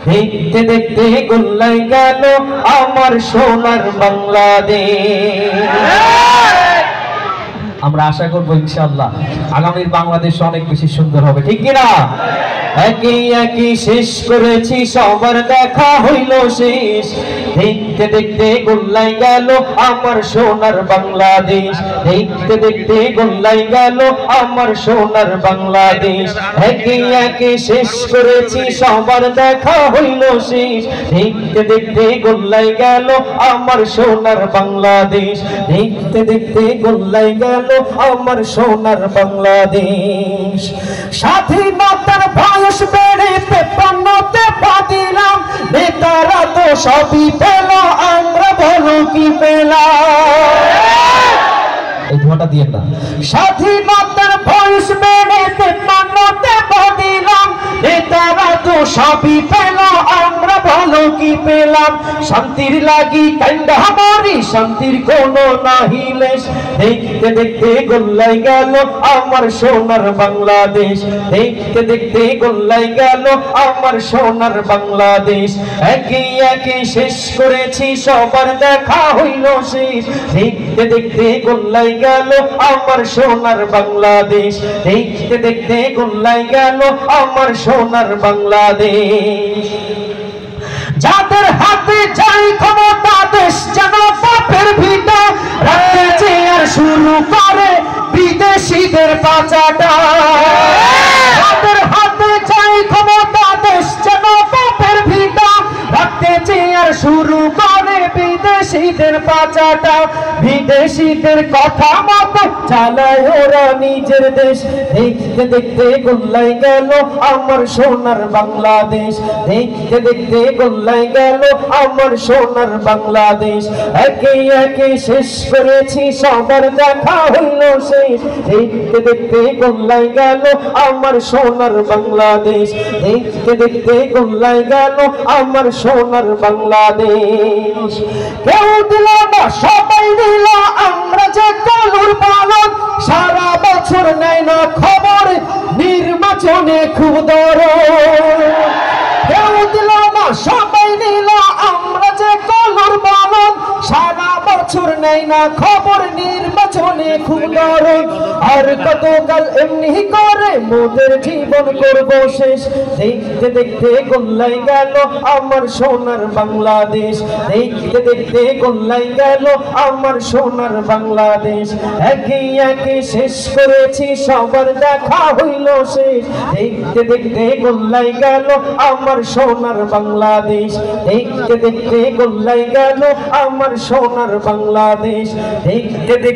দেখতে দেখতে গোল্লাই গেল আমার সোনার বাংলাদেশ। আমরা আশা করবো ইনশাআল্লাহ আগামীর বাংলাদেশ অনেক বেশি সুন্দর হবে, ঠিক কিনা? একই একই শেষ করেছি, সবার দেখা হইল শেষ। দেখতে দেখতে গোল্লাই গেল আমার সোনার বাংলাদেশ। দেখতে দেখতে গোল্লাই গেল আমার সোনার বাংলাদেশ। একই একই শেষ করেছি, সবার দেখা হইল শেষ। দেখতে দেখতে গোল্লাই গেল আমার সোনার বাংলাদেশ। দেখতে দেখতে গোল্লাই গেল আমার সোনার বাংলাদেশ। স্বাধীনতার বয়স বেড়ে 53তে পা দিলাম, নেতারা তো সবই পেল, আমরা বলো কি পেলাম? এই ধোঁয়াটা দিয়ে না। স্বাধীনতার বয়স বেড়ে 53তে পা দিলাম, নেতারা তো সবই পেল, আমরা বলো কি পেলাম? শান্তির লাগি কান্দা মরি, শান্তির কোনো নাহি লেশ। দেখতে দেখতে গোল্লাই গেল আমার সোনার বাংলাদেশ। দেখতে দেখতে গোল্লাই গেল আমার সোনার বাংলাদেশ। একই একই শেষ করেছি, সবার দেখা হইল শেষ। দেখতে দেখতে গোল্লাই গেল আমার সোনার বাংলাদেশ। দেখতে দেখতে গোল্লাই গেল আমার সোনার বাংলাদেশ। যাদের হাতে যাই ক্ষমতা, দেশ যেন পাপের ভিটা, রাখতে চেয়ার শুরু করে বিদেশিদের পাচাটা। যাদের হাতে যাই ক্ষমতা, দেশ যেন পাপের ভিটা, রাখতে চেয়ার শুরু করে বিদেশিদের পাচাটা। বিদেশিদের কথা মতো চালায় ওরা নিজের দেশ। দেখতে দেখতে গোল্লাই গেল আমার সোনার বাংলাদেশ। দেখতে দেখতে গোল্লাই গেল আমার সোনার বাংলাদেশ। একই একই শেষ করেছি, সবার দেখা হইল শেষ। দেখতে দেখতে গোল্লাই গেল আমার সোনার বাংলাদেশ। দেখতে দেখতে গোল্লাই গেল আমার সোনার বাংলাদেশ। কেউ দিল না, সবাই দিল, আমরা যে কলুর পালন। সারা বছর নেয় না খবর, নির্বাচনে খুব দরদ। কেউ দিল না, সবাই দিল, আমরা যে কলুর পালন। সারা বছর নেয় না খবর, নির্বাচনে খুব দরদ। আর কতকাল এমনি করে মোদের জীবন করব শেষ। দেখতে দেখতে গোল্লাই গেল আমার সোনার বাংলাদেশ। দেখতে দেখতে গোল্লাই গেল আমার সোনার বাংলাদেশ। একই একই শেষ করেছি, সবার দেখা হইল শেষ। দেখতে দেখতে গোল্লাই গেল আমার সোনার বাংলাদেশ। দেখতে দেখতে গোল্লাই গেল আমার সোনার বাংলাদেশ। দেখতে দেখতে